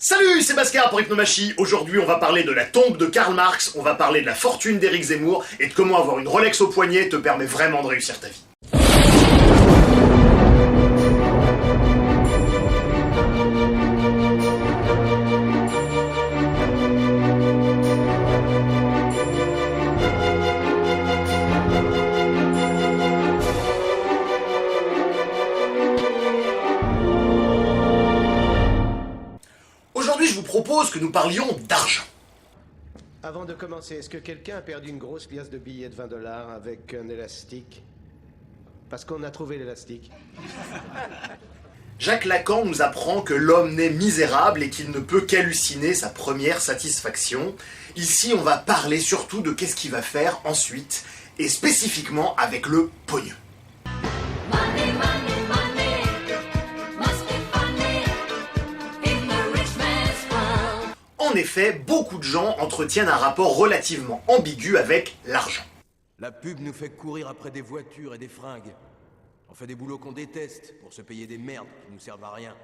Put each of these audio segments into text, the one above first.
Salut, c'est Bhaskar pour Hypnomachie. Aujourd'hui, on va parler de la tombe de Karl Marx, on va parler de la fortune d'Éric Zemmour et de comment avoir une Rolex au poignet te permet vraiment de réussir ta vie. Aujourd'hui, je vous propose que nous parlions d'argent. Avant de commencer, est-ce que quelqu'un a perdu une grosse pièce de billets de 20 $ avec un élastique? Parce qu'on a trouvé l'élastique. Jacques Lacan nous apprend que l'homme naît misérable et qu'il ne peut qu'halluciner sa première satisfaction. Ici, on va parler surtout de qu'est-ce qu'il va faire ensuite, et spécifiquement avec le pognon. Money, money, money must be funny in the rich man's world. En effet, beaucoup de gens entretiennent un rapport relativement ambigu avec l'argent. La pub nous fait courir après des voitures et des fringues. On fait des boulots qu'on déteste pour se payer des merdes qui nous servent à rien.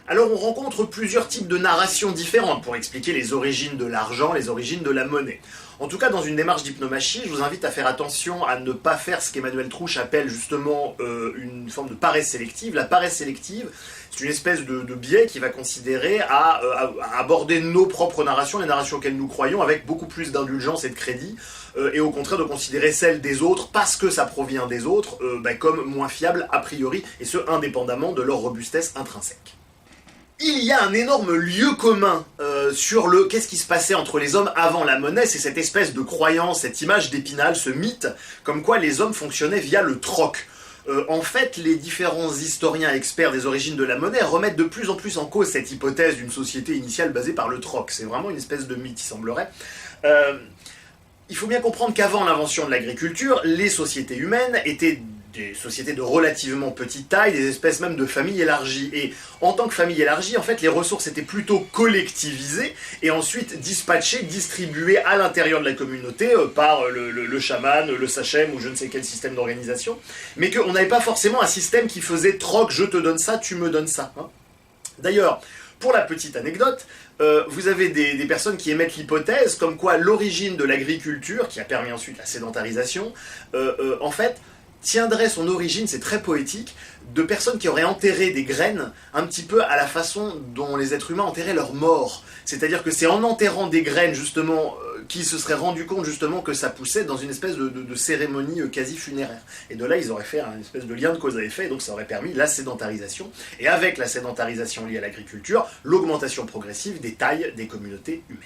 Alors on rencontre plusieurs types de narrations différentes pour expliquer les origines de l'argent, les origines de la monnaie. En tout cas, dans une démarche d'hypnomachie, je vous invite à faire attention à ne pas faire ce qu'Emmanuel Trouche appelle justement une forme de paresse sélective. La paresse sélective, c'est une espèce de biais qui va considérer à aborder nos propres narrations, les narrations auxquelles nous croyons, avec beaucoup plus d'indulgence et de crédit, et au contraire de considérer celles des autres, parce que ça provient des autres, comme moins fiables a priori, et ce indépendamment de leur robustesse intrinsèque. Il y a un énorme lieu commun sur le qu'est-ce qui se passait entre les hommes avant la monnaie, c'est cette espèce de croyance, cette image d'Épinal, ce mythe, comme quoi les hommes fonctionnaient via le troc. En fait, les différents historiens experts des origines de la monnaie remettent de plus en plus en cause cette hypothèse d'une société initiale basée par le troc. C'est vraiment une espèce de mythe, il semblerait. Il faut bien comprendre qu'avant l'invention de l'agriculture, les sociétés humaines étaient des sociétés de relativement petite taille, des espèces même de familles élargies. Et en tant que famille élargie, en fait, les ressources étaient plutôt collectivisées et ensuite dispatchées, distribuées à l'intérieur de la communauté par le chaman, le sachem ou je ne sais quel système d'organisation, mais qu'on n'avait pas forcément un système qui faisait troc, je te donne ça, tu me donnes ça. Hein. D'ailleurs, pour la petite anecdote, vous avez des personnes qui émettent l'hypothèse comme quoi l'origine de l'agriculture, qui a permis ensuite la sédentarisation, en fait, tiendrait son origine, c'est très poétique, de personnes qui auraient enterré des graines un petit peu à la façon dont les êtres humains enterraient leurs morts. C'est-à-dire que c'est en enterrant des graines, justement, qu'ils se seraient rendus compte, justement, que ça poussait dans une espèce de cérémonie quasi funéraire. Et de là, ils auraient fait une espèce de lien de cause à effet, et donc ça aurait permis la sédentarisation. Et avec la sédentarisation liée à l'agriculture, l'augmentation progressive des tailles des communautés humaines.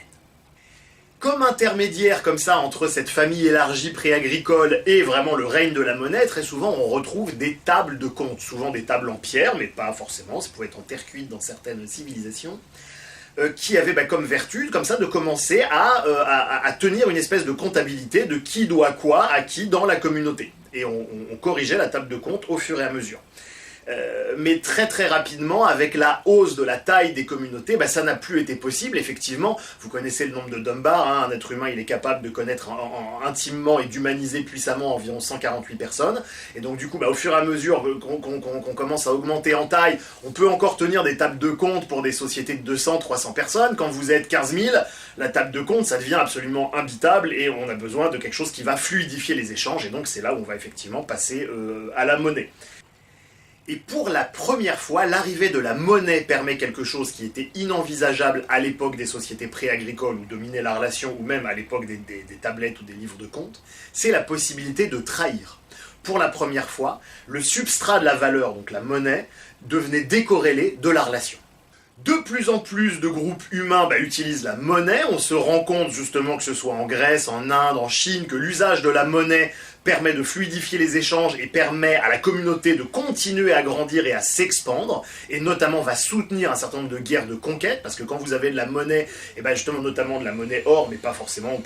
Comme intermédiaire comme ça entre cette famille élargie pré-agricole et vraiment le règne de la monnaie, très souvent on retrouve des tables de compte, souvent des tables en pierre, mais pas forcément, ça pouvait être en terre cuite dans certaines civilisations, qui avaient comme vertu, comme ça, de commencer à tenir une espèce de comptabilité de qui doit quoi à qui dans la communauté. Et on corrigeait la table de compte au fur et à mesure. Mais très très rapidement, avec la hausse de la taille des communautés, ça n'a plus été possible. Effectivement, vous connaissez le nombre de Dunbar, hein, un être humain il est capable de connaître intimement et d'humaniser puissamment environ 148 personnes. Et donc du coup, au fur et à mesure qu'on commence à augmenter en taille, on peut encore tenir des tables de compte pour des sociétés de 200, 300 personnes. Quand vous êtes 15 000, la table de compte, ça devient absolument imbitable et on a besoin de quelque chose qui va fluidifier les échanges. Et donc c'est là où on va effectivement passer à la monnaie. Et pour la première fois, l'arrivée de la monnaie permet quelque chose qui était inenvisageable à l'époque des sociétés pré-agricoles où dominait la relation, ou même à l'époque des tablettes ou des livres de compte, c'est la possibilité de trahir. Pour la première fois, le substrat de la valeur, donc la monnaie, devenait décorrélé de la relation. De plus en plus de groupes humains utilisent la monnaie. On se rend compte justement que ce soit en Grèce, en Inde, en Chine, que l'usage de la monnaie permet de fluidifier les échanges et permet à la communauté de continuer à grandir et à s'expandre, et notamment va soutenir un certain nombre de guerres de conquête, parce que quand vous avez de la monnaie, et justement notamment de la monnaie or, mais pas forcément,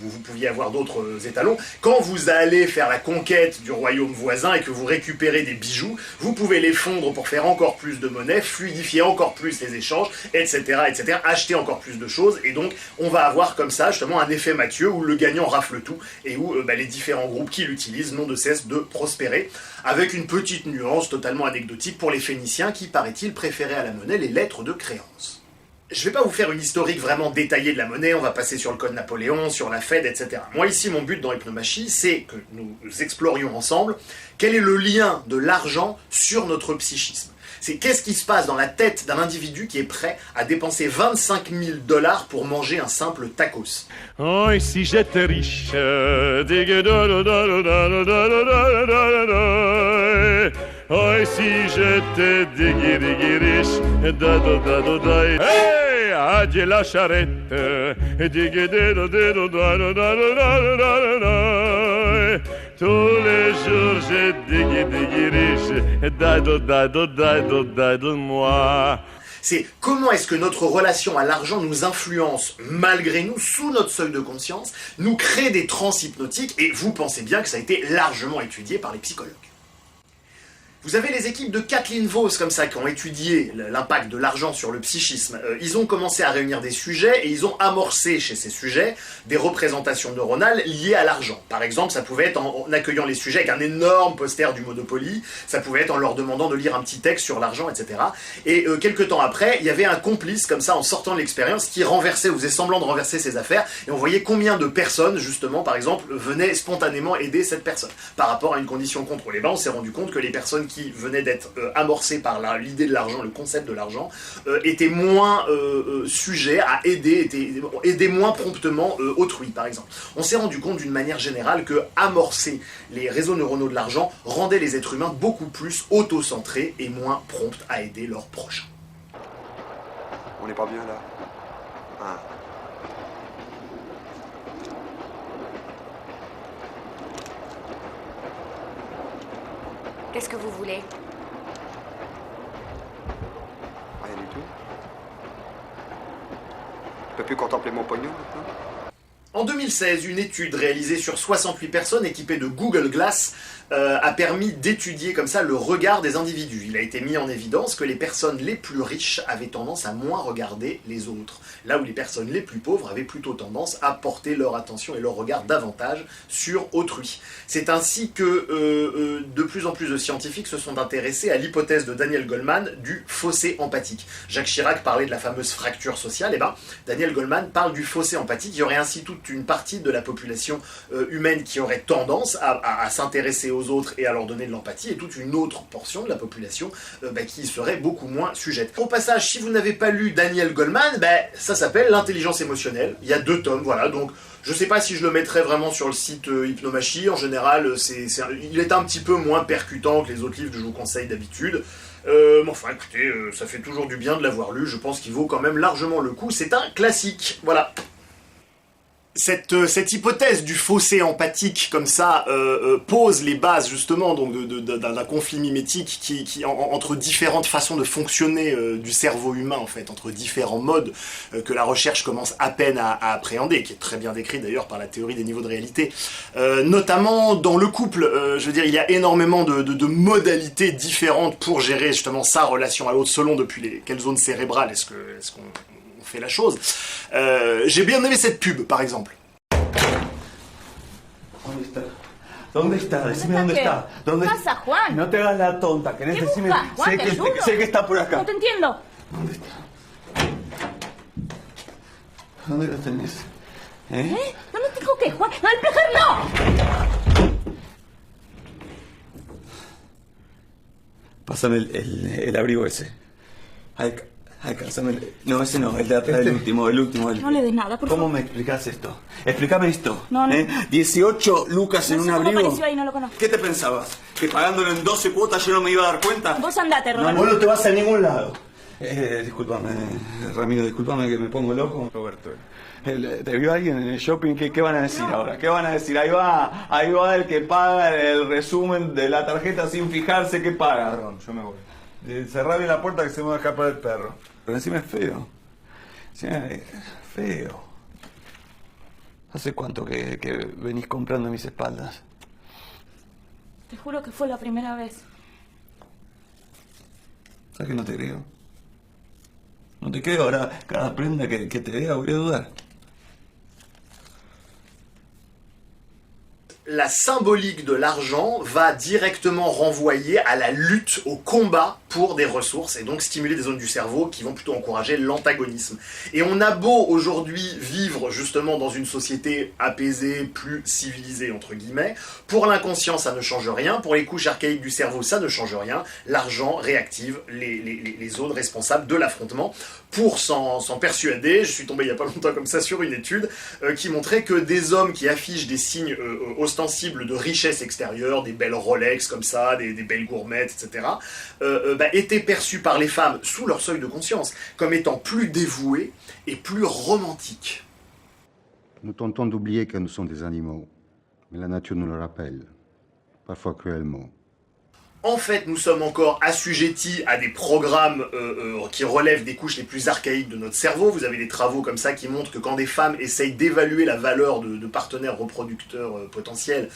vous pouviez avoir d'autres étalons. Quand vous allez faire la conquête du royaume voisin et que vous récupérez des bijoux, vous pouvez les fondre pour faire encore plus de monnaie, fluidifier encore plus les échanges, etc., etc., acheter encore plus de choses, et donc on va avoir comme ça justement un effet Mathieu où le gagnant rafle tout, et où les différents groupes qui l'utilisent n'ont de cesse de prospérer, avec une petite nuance totalement anecdotique pour les Phéniciens qui, paraît-il, préféraient à la monnaie les lettres de créance. Je vais pas vous faire une historique vraiment détaillée de la monnaie, on va passer sur le code Napoléon, sur la Fed, etc. Moi ici, mon but dans Hypnomachie, c'est que nous explorions ensemble quel est le lien de l'argent sur notre psychisme. C'est qu'est-ce qui se passe dans la tête d'un individu qui est prêt à dépenser 25 000 $ pour manger un simple tacos. Oh, et si j'étais riche, oh, et si j'étais riche, hey, adieu la charrette, tous les jours j'ai riche, moi. C'est comment est-ce que notre relation à l'argent nous influence malgré nous, sous notre seuil de conscience, nous crée des trans hypnotiques, et vous pensez bien que ça a été largement étudié par les psychologues. Vous avez les équipes de Kathleen Vohs comme ça qui ont étudié l'impact de l'argent sur le psychisme. Ils ont commencé à réunir des sujets et ils ont amorcé chez ces sujets des représentations neuronales liées à l'argent. Par exemple, ça pouvait être en accueillant les sujets avec un énorme poster du Monopoly, ça pouvait être en leur demandant de lire un petit texte sur l'argent, etc. Et quelques temps après, il y avait un complice comme ça en sortant de l'expérience qui renversait, ou faisait semblant de renverser ses affaires, et on voyait combien de personnes, justement, par exemple, venaient spontanément aider cette personne par rapport à une condition contrôlée. On s'est rendu compte que les personnes qui venaient d'être amorcées par l'idée de l'argent, le concept de l'argent, étaient moins sujets à aider moins promptement autrui, par exemple. On s'est rendu compte d'une manière générale que amorcer les réseaux neuronaux de l'argent rendait les êtres humains beaucoup plus autocentrés et moins prompts à aider leurs prochains. On n'est pas bien là. Ah. Qu'est-ce que vous voulez? Rien du tout. Je peux plus contempler mon pognon maintenant. En 2016, une étude réalisée sur 68 personnes équipées de Google Glass a permis d'étudier comme ça le regard des individus. Il a été mis en évidence que les personnes les plus riches avaient tendance à moins regarder les autres, là où les personnes les plus pauvres avaient plutôt tendance à porter leur attention et leur regard davantage sur autrui. C'est ainsi que de plus en plus de scientifiques se sont intéressés à l'hypothèse de Daniel Goleman du fossé empathique. Jacques Chirac parlait de la fameuse fracture sociale, et Daniel Goleman parle du fossé empathique. Il y aurait ainsi toute une partie de la population humaine qui aurait tendance à s'intéresser aux autres et à leur donner de l'empathie, et toute une autre portion de la population qui serait beaucoup moins sujette. Au passage, si vous n'avez pas lu Daniel Goleman, ça s'appelle l'intelligence émotionnelle. Il y a 2 tomes, voilà, donc je sais pas si je le mettrais vraiment sur le site Hypnomachie. En général, il est un petit peu moins percutant que les autres livres que je vous conseille d'habitude. Mais enfin, écoutez, ça fait toujours du bien de l'avoir lu. Je pense qu'il vaut quand même largement le coup. C'est un classique, voilà. Cette hypothèse du fossé empathique comme ça pose les bases justement donc d'un conflit mimétique qui entre différentes façons de fonctionner du cerveau humain, en fait, entre différents modes que la recherche commence à peine à appréhender, qui est très bien décrit d'ailleurs par la théorie des niveaux de réalité, notamment dans le couple. Je veux dire, il y a énormément de modalités différentes pour gérer justement sa relation à l'autre selon depuis quelles zones cérébrales est-ce qu'on fait la chose. J'ai bien aimé cette pub, par exemple. ¿Dónde está? Decime dónde está. ¿Dónde pasa, Juan? No te hagas la tonta, que decime. buscas, Juan? Te ayudo. Sé que está por acá. No te entiendo. ¿Dónde está? ¿Dónde lo tenés? ¿Dónde tengo que, Juan? ¡No, el placer no! Pásame el abrigo ese. Alcánzame. No, ese no, el de atrás, el último. No le des nada, por favor. ¿Cómo me explicas esto? Explícame esto. No. 18 lucas en un No sé cómo abrigo. apareció ahí, no lo conozco. ¿Qué te pensabas? ¿Que pagándolo en 12 cuotas yo no me iba a dar cuenta? Vos andate, No, Roberto. vos no te vas a ningún lado. Discúlpame, Ramiro, discúlpame que me pongo loco. Roberto. ¿Te vio alguien en el shopping? ¿Qué van a decir ahora? ¿Qué van a decir? Ahí va el que paga el resumen de la tarjeta sin fijarse qué paga. Perdón, yo me voy. Cerrá bien la puerta que se me va a escapar el perro. Pero encima es feo. Sí, feo. ¿Hace cuánto que venís comprando mis espaldas? Te juro que fue la primera vez. ¿Sabes que no te creo? No te creo, ahora cada prenda que te vea voy a dudar. La symbolique de l'argent va directement renvoyer à la lutte, au combat pour des ressources et donc stimuler des zones du cerveau qui vont plutôt encourager l'antagonisme. Et on a beau aujourd'hui vivre justement dans une société apaisée, plus civilisée entre guillemets, pour l'inconscient ça ne change rien, pour les couches archaïques du cerveau ça ne change rien, l'argent réactive les zones responsables de l'affrontement. Pour s'en persuader, je suis tombé il n'y a pas longtemps comme ça sur une étude qui montrait que des hommes qui affichent des signes ostensibles de richesse extérieure, des belles Rolex comme ça, des belles gourmettes, etc., étaient perçus par les femmes, sous leur seuil de conscience, comme étant plus dévoués et plus romantiques. Nous tentons d'oublier que nous sommes des animaux, mais la nature nous le rappelle, parfois cruellement. En fait, nous sommes encore assujettis à des programmes qui relèvent des couches les plus archaïques de notre cerveau. Vous avez des travaux comme ça qui montrent que quand des femmes essayent d'évaluer la valeur de partenaires reproducteurs potentiels,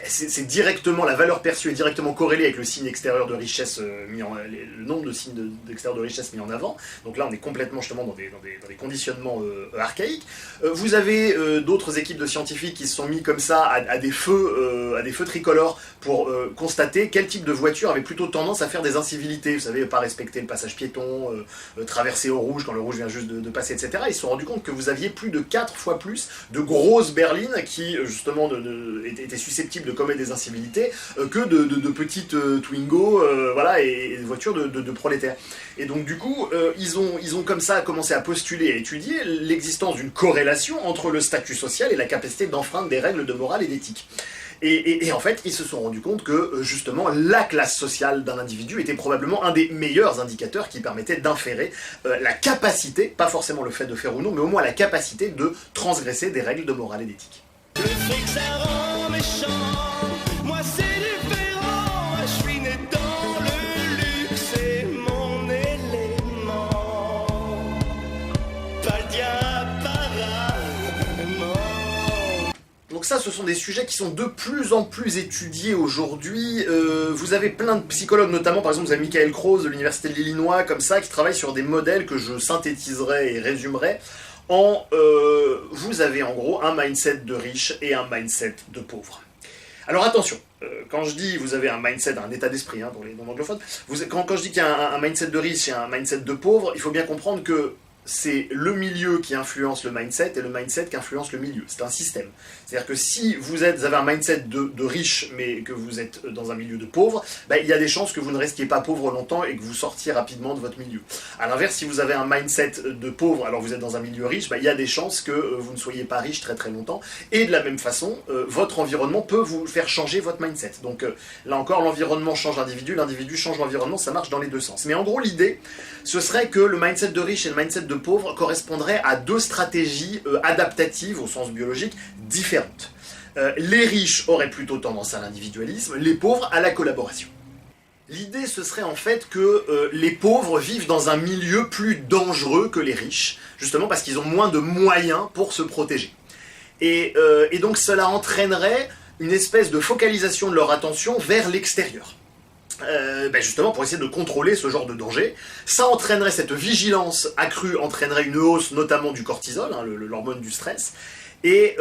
c'est directement, la valeur perçue est directement corrélée avec le signe extérieur de richesse le nombre de signes d'extérieur de richesse mis en avant. Donc là, on est complètement justement dans des conditionnements archaïques. Vous avez d'autres équipes de scientifiques qui se sont mis comme ça à des feux tricolores pour constater quel type de voiture avait plutôt tendance à faire des incivilités, vous savez, pas respecter le passage piéton, traverser au rouge quand le rouge vient juste de passer, etc. Ils se sont rendus compte que vous aviez plus de 4 fois plus de grosses berlines qui, justement, étaient susceptibles de commettre des incivilités que de petites Twingo, voilà, et des voitures de prolétaires. Et donc, du coup, ils ont comme ça commencé à postuler et à étudier l'existence d'une corrélation entre le statut social et la capacité d'enfreindre des règles de morale et d'éthique. Et en fait, ils se sont rendus compte que, justement, la classe sociale d'un individu était probablement un des meilleurs indicateurs qui permettait d'inférer la capacité, pas forcément le fait de faire ou non, mais au moins la capacité de transgresser des règles de morale et d'éthique. Le fric ça rend méchant, moi c'est différent, je suis né dans le luxe, c'est mon élément, pas le diable apparemment. Donc ça, ce sont des sujets qui sont de plus en plus étudiés aujourd'hui. Vous avez plein de psychologues, notamment, par exemple, vous avez Michael Krause de l'Université de l'Illinois, comme ça, qui travaillent sur des modèles que je synthétiserai et résumerai. Vous avez en gros un mindset de riche et un mindset de pauvre. Alors attention, quand je dis vous avez un mindset, un état d'esprit pour les non-anglophones, quand je dis qu'il y a un mindset de riche et un mindset de pauvre, il faut bien comprendre que c'est le milieu qui influence le mindset et le mindset qui influence le milieu. C'est un système. C'est-à-dire que si vous avez un mindset de riche mais que vous êtes dans un milieu de pauvre, il y a des chances que vous ne restiez pas pauvre longtemps et que vous sortiez rapidement de votre milieu. A l'inverse, si vous avez un mindset de pauvre alors vous êtes dans un milieu riche, il y a des chances que vous ne soyez pas riche très très longtemps. Et de la même façon, votre environnement peut vous faire changer votre mindset. Donc là encore, l'environnement change l'individu, l'individu change l'environnement, ça marche dans les deux sens. Mais en gros, l'idée, ce serait que le mindset de riche et le mindset de pauvre correspondraient à deux stratégies adaptatives au sens biologique différentes. Les riches auraient plutôt tendance à l'individualisme, les pauvres à la collaboration. L'idée, ce serait en fait que les pauvres vivent dans un milieu plus dangereux que les riches, justement parce qu'ils ont moins de moyens pour se protéger. Et donc cela entraînerait une espèce de focalisation de leur attention vers l'extérieur. Justement pour essayer de contrôler ce genre de danger. Ça entraînerait, cette vigilance accrue entraînerait une hausse notamment du cortisol, l'hormone du stress, et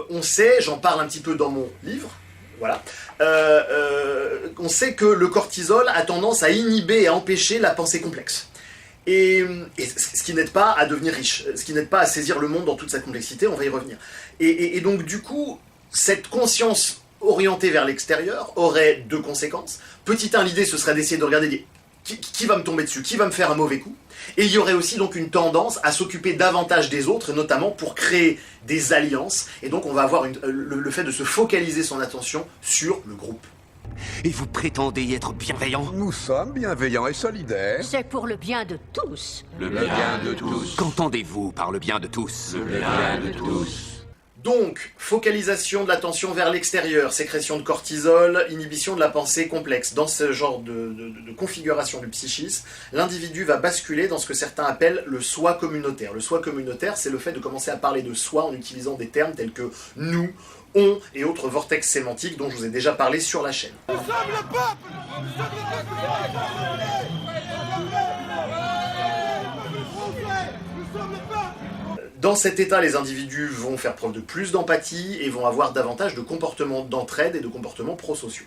on sait, j'en parle un petit peu dans mon livre, voilà, on sait que le cortisol a tendance à inhiber et à empêcher la pensée complexe. Et ce qui n'aide pas à devenir riche, ce qui n'aide pas à saisir le monde dans toute sa complexité, on va y revenir. Et donc du coup, cette conscience orientée vers l'extérieur aurait deux conséquences. Petit 1, l'idée ce serait d'essayer de regarder qui va me tomber dessus, qui va me faire un mauvais coup. Et il y aurait aussi donc une tendance à s'occuper davantage des autres, et notamment pour créer des alliances. Et donc on va avoir le fait de se focaliser son attention sur le groupe. Et vous prétendez y être bienveillant? Nous sommes bienveillants et solidaires. C'est pour le bien de tous. Le bien de tous. Qu'entendez-vous par le bien de tous? Le bien de tous. Donc, focalisation de l'attention vers l'extérieur, sécrétion de cortisol, inhibition de la pensée complexe. Dans ce genre de configuration du psychisme, l'individu va basculer dans ce que certains appellent le soi communautaire. Le soi communautaire, c'est le fait de commencer à parler de soi en utilisant des termes tels que « nous », « on » et autres vortex sémantiques dont je vous ai déjà parlé sur la chaîne. Nous sommes le peuple! Nous sommes le peuple! Dans cet état, les individus vont faire preuve de plus d'empathie et vont avoir davantage de comportements d'entraide et de comportements prosociaux.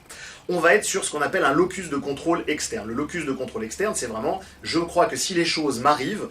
On va être sur ce qu'on appelle un locus de contrôle externe. Le locus de contrôle externe, c'est vraiment, je crois que si les choses m'arrivent,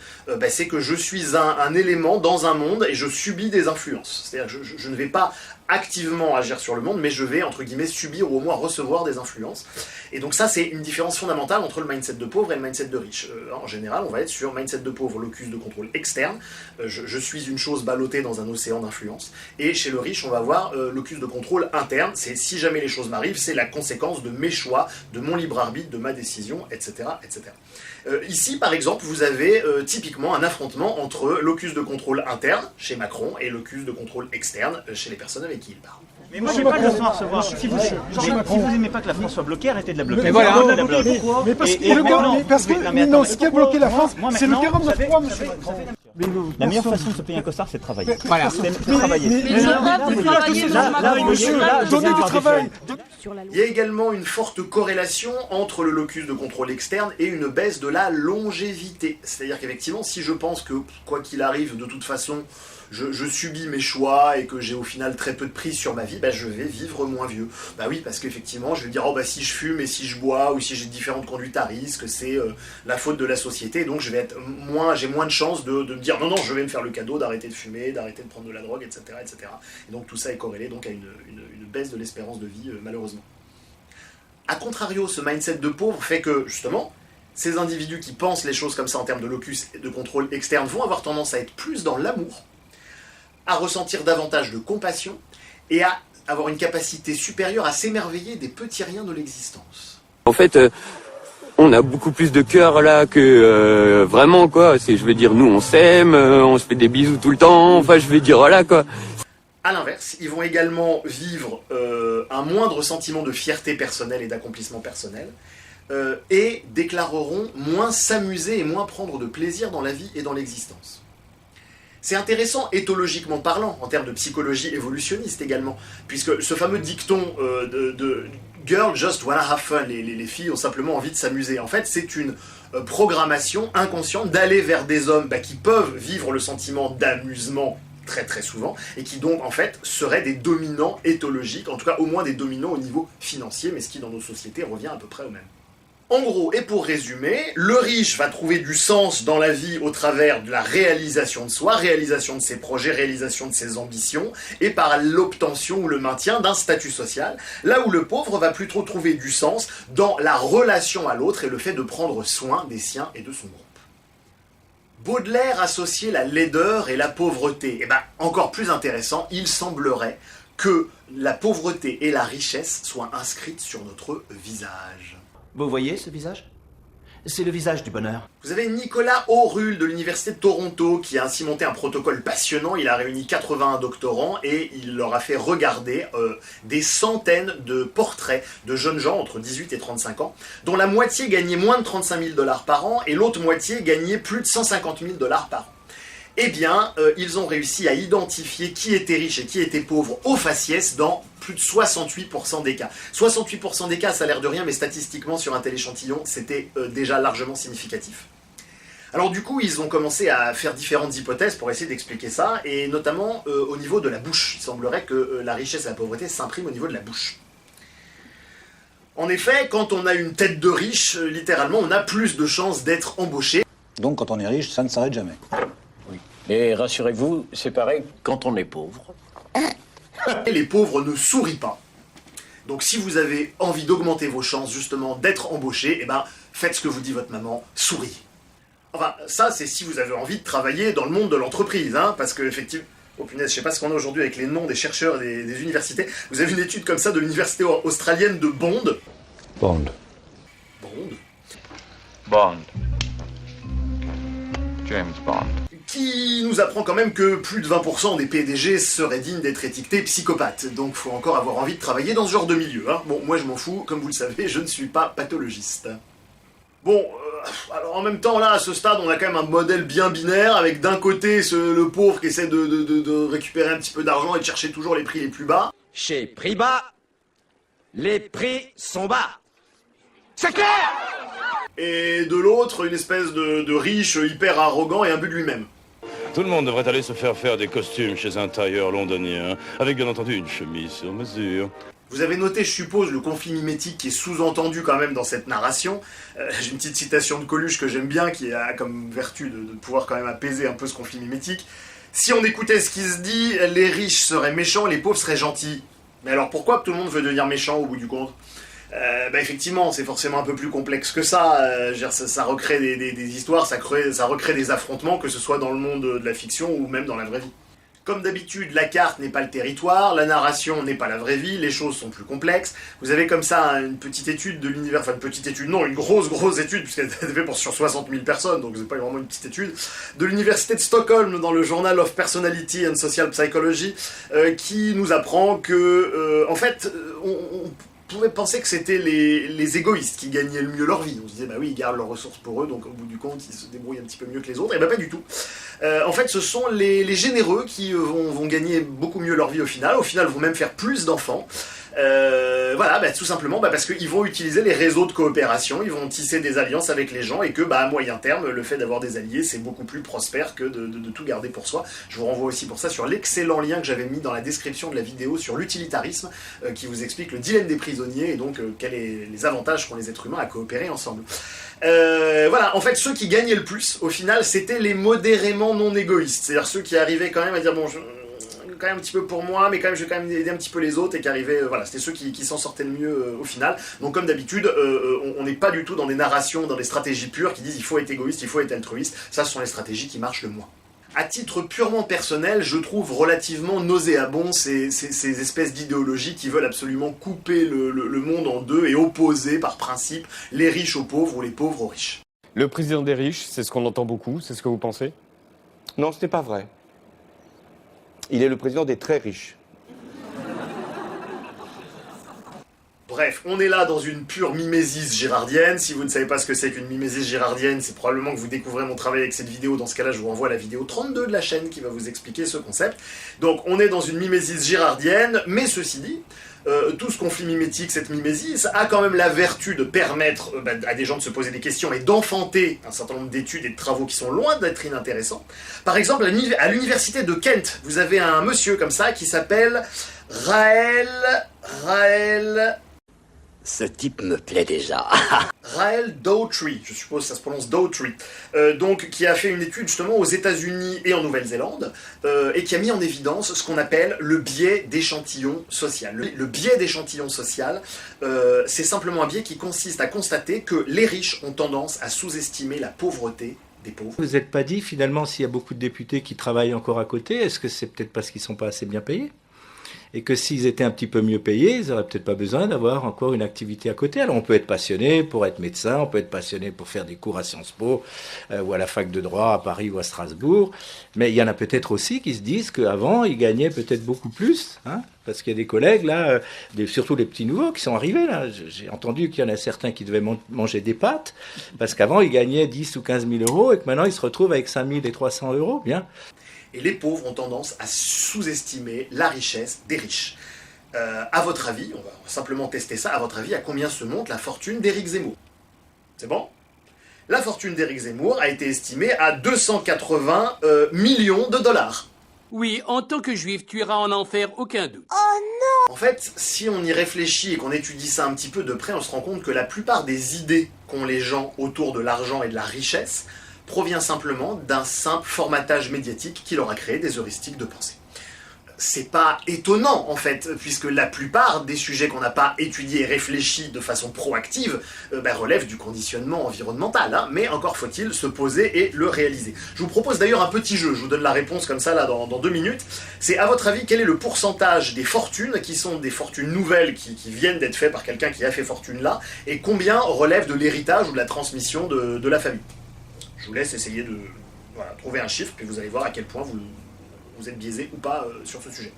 c'est que je suis un élément dans un monde et je subis des influences. C'est-à-dire que je ne vais pas activement agir sur le monde, mais je vais, entre guillemets, subir ou au moins recevoir des influences. Et donc ça, c'est une différence fondamentale entre le mindset de pauvre et le mindset de riche. En général, on va être sur mindset de pauvre, locus de contrôle externe. Je suis une chose ballottée dans un océan d'influence. Et chez le riche, on va avoir locus de contrôle interne. C'est si jamais les choses m'arrivent, c'est la conséquence de mes choix, de mon libre arbitre, de ma décision, etc. etc. Ici, par exemple, vous avez typiquement un affrontement entre locus de contrôle interne, chez Macron, et locus de contrôle externe, chez les personnes avec qui il parle. Mais moi, j'ai pas de leçon à recevoir. Si vous aimez pas que la France soit bloquée, arrêtez de la bloquer. Mais voilà. Mais parce que non, ce qui a bloqué la France, c'est le 49.3, monsieur. La meilleure façon de se payer un costard, c'est de travailler. Voilà. C'est de travailler. Donnez du travail. Il y a également une forte corrélation entre le locus de contrôle externe et une baisse de la longévité. C'est-à-dire qu'effectivement, si je pense que, quoi qu'il arrive, de toute façon, je subis mes choix et que j'ai au final très peu de prise sur ma vie, je vais vivre moins vieux. Bah oui, parce qu'effectivement, je vais dire, si je fume et si je bois ou si j'ai différentes conduites à risque, c'est la faute de la société, donc j'ai moins de chances de me dire, non, je vais me faire le cadeau d'arrêter de fumer, d'arrêter de prendre de la drogue, etc. etc. Et donc tout ça est corrélé donc à une baisse de l'espérance de vie, malheureusement. A contrario, ce mindset de pauvre fait que, justement, ces individus qui pensent les choses comme ça en termes de locus et de contrôle externe vont avoir tendance à être plus dans l'amour, à ressentir davantage de compassion et à avoir une capacité supérieure à s'émerveiller des petits riens de l'existence. En fait, on a beaucoup plus de cœur là que vraiment quoi. Je veux dire, nous on s'aime, on se fait des bisous tout le temps. Enfin, je veux dire voilà quoi. A l'inverse, ils vont également vivre un moindre sentiment de fierté personnelle et d'accomplissement personnel et déclareront moins s'amuser et moins prendre de plaisir dans la vie et dans l'existence. C'est intéressant éthologiquement parlant, en termes de psychologie évolutionniste également, puisque ce fameux dicton de « girl just wanna have fun », les filles ont simplement envie de s'amuser, en fait c'est une programmation inconsciente d'aller vers des hommes qui peuvent vivre le sentiment d'amusement très très souvent, et qui donc en fait seraient des dominants éthologiques, en tout cas au moins des dominants au niveau financier, mais ce qui dans nos sociétés revient à peu près au même. En gros, et pour résumer, le riche va trouver du sens dans la vie au travers de la réalisation de soi, réalisation de ses projets, réalisation de ses ambitions, et par l'obtention ou le maintien d'un statut social, là où le pauvre va plutôt trouver du sens dans la relation à l'autre et le fait de prendre soin des siens et de son groupe. Baudelaire associait la laideur et la pauvreté. Encore plus intéressant, il semblerait que la pauvreté et la richesse soient inscrites sur notre visage. Vous voyez ce visage? C'est le visage du bonheur. Vous avez Nicolas Aurulle de l'Université de Toronto qui a ainsi monté un protocole passionnant. Il a réuni 81 doctorants et il leur a fait regarder des centaines de portraits de jeunes gens entre 18 et 35 ans, dont la moitié gagnait moins de 35 000 $ par an et l'autre moitié gagnait plus de 150 000 $ par an. Eh bien, ils ont réussi à identifier qui était riche et qui était pauvre au faciès dans plus de 68% des cas. 68% des cas, ça a l'air de rien, mais statistiquement, sur un tel échantillon, c'était déjà largement significatif. Alors du coup, ils ont commencé à faire différentes hypothèses pour essayer d'expliquer ça, et notamment au niveau de la bouche. Il semblerait que la richesse et la pauvreté s'impriment au niveau de la bouche. En effet, quand on a une tête de riche, littéralement, on a plus de chances d'être embauché. Donc quand on est riche, ça ne s'arrête jamais. Et rassurez-vous, c'est pareil quand on est pauvre. Et les pauvres ne sourient pas. Donc si vous avez envie d'augmenter vos chances justement d'être embauché, faites ce que vous dit votre maman, souriez. Enfin, ça c'est si vous avez envie de travailler dans le monde de l'entreprise, parce que effectivement... Oh punaise, je sais pas ce qu'on a aujourd'hui avec les noms des chercheurs et des universités. Vous avez une étude comme ça de l'université australienne de Bond. Bond. Bond. Bond. James Bond. qui nous apprend quand même que plus de 20% des PDG seraient dignes d'être étiquetés psychopathes. Donc faut encore avoir envie de travailler dans ce genre de milieu. Hein. Bon, moi je m'en fous, comme vous le savez, je ne suis pas pathologiste. Bon, alors en même temps là, à ce stade, on a quand même un modèle bien binaire, avec d'un côté le pauvre qui essaie de récupérer un petit peu d'argent et de chercher toujours les prix les plus bas. Chez Prix Bas, les prix sont bas. C'est clair! Et de l'autre, une espèce de riche hyper arrogant et imbu de lui-même. Tout le monde devrait aller se faire des costumes chez un tailleur londonien, avec bien entendu une chemise sur mesure. Vous avez noté, je suppose, le conflit mimétique qui est sous-entendu quand même dans cette narration. J'ai une petite citation de Coluche que j'aime bien, qui a comme vertu de pouvoir quand même apaiser un peu ce conflit mimétique. Si on écoutait ce qui se dit, les riches seraient méchants, les pauvres seraient gentils. Mais alors pourquoi tout le monde veut devenir méchant au bout du compte ? Effectivement, c'est forcément un peu plus complexe que ça. Ça recrée des histoires, ça recrée des affrontements, que ce soit dans le monde de la fiction ou même dans la vraie vie. Comme d'habitude, la carte n'est pas le territoire, la narration n'est pas la vraie vie, les choses sont plus complexes. Vous avez comme ça une petite étude de l'univers, enfin une petite étude, non, une grosse étude, puisqu'elle est faite sur 60 000 personnes, donc c'est pas vraiment une petite étude, de l'université de Stockholm dans le Journal of Personality and Social Psychology, qui nous apprend que, en fait, on pouvait penser que c'était les égoïstes qui gagnaient le mieux leur vie. On se disait, bah oui, ils gardent leurs ressources pour eux, donc au bout du compte, ils se débrouillent un petit peu mieux que les autres. Et bah pas du tout. En fait, ce sont les généreux qui vont gagner beaucoup mieux leur vie au final. Au final, vont même faire plus d'enfants. Voilà, tout simplement parce qu'ils vont utiliser les réseaux de coopération, ils vont tisser des alliances avec les gens et que à moyen terme, le fait d'avoir des alliés, c'est beaucoup plus prospère que de tout garder pour soi. Je vous renvoie aussi pour ça sur l'excellent lien que j'avais mis dans la description de la vidéo sur l'utilitarisme, qui vous explique le dilemme des prisonniers et donc quels sont les avantages qu'ont les êtres humains à coopérer ensemble. Voilà, en fait, ceux qui gagnaient le plus, au final, c'était les modérément non égoïstes, c'est-à-dire ceux qui arrivaient quand même à dire bon, quand même un petit peu pour moi, mais quand même je vais quand même aider un petit peu les autres, et qui arrivaient, voilà, c'était ceux qui s'en sortaient le mieux au final. Donc comme d'habitude, on n'est pas du tout dans des narrations, dans des stratégies pures qui disent il faut être égoïste, il faut être altruiste. Ça, ce sont les stratégies qui marchent le moins. À titre purement personnel, je trouve relativement nauséabond ces espèces d'idéologies qui veulent absolument couper le monde en deux et opposer par principe les riches aux pauvres ou les pauvres aux riches. Le président des riches, c'est ce qu'on entend beaucoup, c'est ce que vous pensez ? Non, ce n'est pas vrai. Il est le président des très riches. Bref, on est là dans une pure mimésis girardienne. Si vous ne savez pas ce que c'est qu'une mimésis girardienne, c'est probablement que vous découvrez mon travail avec cette vidéo. Dans ce cas-là, je vous renvoie à la vidéo 32 de la chaîne qui va vous expliquer ce concept. Donc, on est dans une mimésis girardienne, mais ceci dit, tout ce conflit mimétique, cette mimésis, a quand même la vertu de permettre à des gens de se poser des questions et d'enfanter un certain nombre d'études et de travaux qui sont loin d'être inintéressants. Par exemple, à l'université de Kent, vous avez un monsieur comme ça qui s'appelle Raël... Ce type me plaît déjà. Raël Daughtry, je suppose que ça se prononce Daughtry, donc qui a fait une étude justement aux États-Unis et en Nouvelle-Zélande, et qui a mis en évidence ce qu'on appelle le biais d'échantillon social. Le biais d'échantillon social, c'est simplement un biais qui consiste à constater que les riches ont tendance à sous-estimer la pauvreté des pauvres. Vous n'êtes pas dit finalement s'il y a beaucoup de députés qui travaillent encore à côté, est-ce que c'est peut-être parce qu'ils ne sont pas assez bien payés ? Et que s'ils étaient un petit peu mieux payés, ils n'auraient peut-être pas besoin d'avoir encore une activité à côté. Alors on peut être passionné pour être médecin, on peut être passionné pour faire des cours à Sciences Po, ou à la fac de droit à Paris ou à Strasbourg, mais il y en a peut-être aussi qui se disent qu'avant ils gagnaient peut-être beaucoup plus, hein, parce qu'il y a des collègues là, surtout les petits nouveaux qui sont arrivés là, j'ai entendu qu'il y en a certains qui devaient manger des pâtes, parce qu'avant ils gagnaient 10 ou 15 000 euros et que maintenant ils se retrouvent avec 5 000 et 300 euros, bien. Et les pauvres ont tendance à sous-estimer la richesse des riches. À votre avis, on va simplement tester ça, à votre avis, à combien se monte la fortune d'Éric Zemmour? C'est bon? La fortune d'Éric Zemmour a été estimée à 280 millions de dollars. Oui, en tant que juif, tu iras en enfer, aucun doute. Oh non! En fait, si on y réfléchit et qu'on étudie ça un petit peu de près, on se rend compte que la plupart des idées qu'ont les gens autour de l'argent et de la richesse provient simplement d'un simple formatage médiatique qui leur a créé des heuristiques de pensée. C'est pas étonnant, en fait, puisque la plupart des sujets qu'on n'a pas étudiés et réfléchis de façon proactive relèvent du conditionnement environnemental, hein, mais encore faut-il se poser et le réaliser. Je vous propose d'ailleurs un petit jeu, je vous donne la réponse comme ça là dans 2 minutes. C'est, à votre avis, quel est le pourcentage des fortunes qui sont des fortunes nouvelles qui viennent d'être faites par quelqu'un qui a fait fortune là, et combien relève de l'héritage ou de la transmission de la famille? Je vous laisse essayer Voilà, trouvez un chiffre, puis vous allez voir à quel point vous êtes biaisé ou pas sur ce sujet.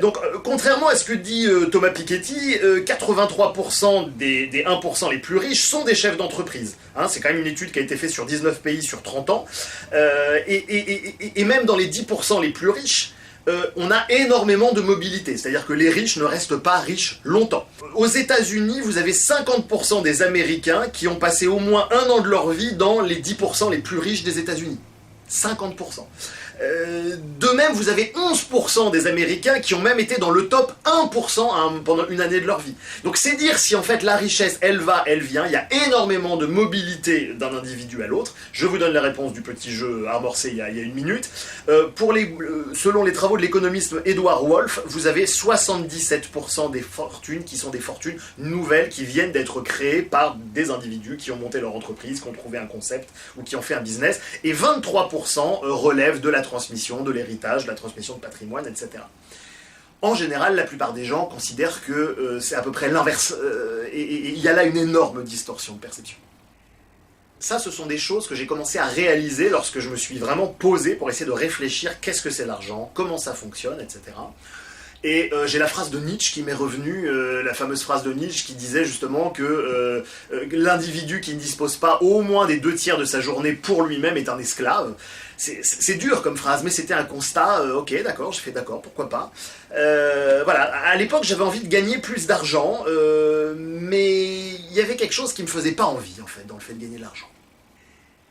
Donc, contrairement à ce que dit Thomas Piketty, 83% des 1% les plus riches sont des chefs d'entreprise. Hein, c'est quand même une étude qui a été faite sur 19 pays sur 30 ans. Et même dans les 10% les plus riches, on a énormément de mobilité. C'est-à-dire que les riches ne restent pas riches longtemps. Aux États-Unis, vous avez 50% des Américains qui ont passé au moins un an de leur vie dans les 10% les plus riches des États-Unis. 50%. De même, vous avez 11% des Américains qui ont même été dans le top 1% pendant une année de leur vie. Donc c'est dire si en fait la richesse, elle va, elle vient, il y a énormément de mobilité d'un individu à l'autre. Je vous donne la réponse du petit jeu amorcé il y a une minute. Selon les travaux de l'économiste Edward Wolff, vous avez 77% des fortunes qui sont des fortunes nouvelles, qui viennent d'être créées par des individus qui ont monté leur entreprise, qui ont trouvé un concept ou qui ont fait un business, et 23% relèvent de la transmission, de l'héritage, de la transmission de patrimoine, etc. En général, la plupart des gens considèrent que c'est à peu près l'inverse, et il y a là une énorme distorsion de perception. Ça, ce sont des choses que j'ai commencé à réaliser lorsque je me suis vraiment posé pour essayer de réfléchir qu'est-ce que c'est l'argent, comment ça fonctionne, etc. Et j'ai la phrase de Nietzsche qui m'est revenue, la fameuse phrase de Nietzsche qui disait justement que l'individu qui ne dispose pas au moins des 2/3 de sa journée pour lui-même est un esclave. C'est dur comme phrase, mais c'était un constat, ok, d'accord, j'ai fait d'accord, pourquoi pas. Voilà, à l'époque j'avais envie de gagner plus d'argent, mais il y avait quelque chose qui me faisait pas envie, en fait, dans le fait de gagner de l'argent.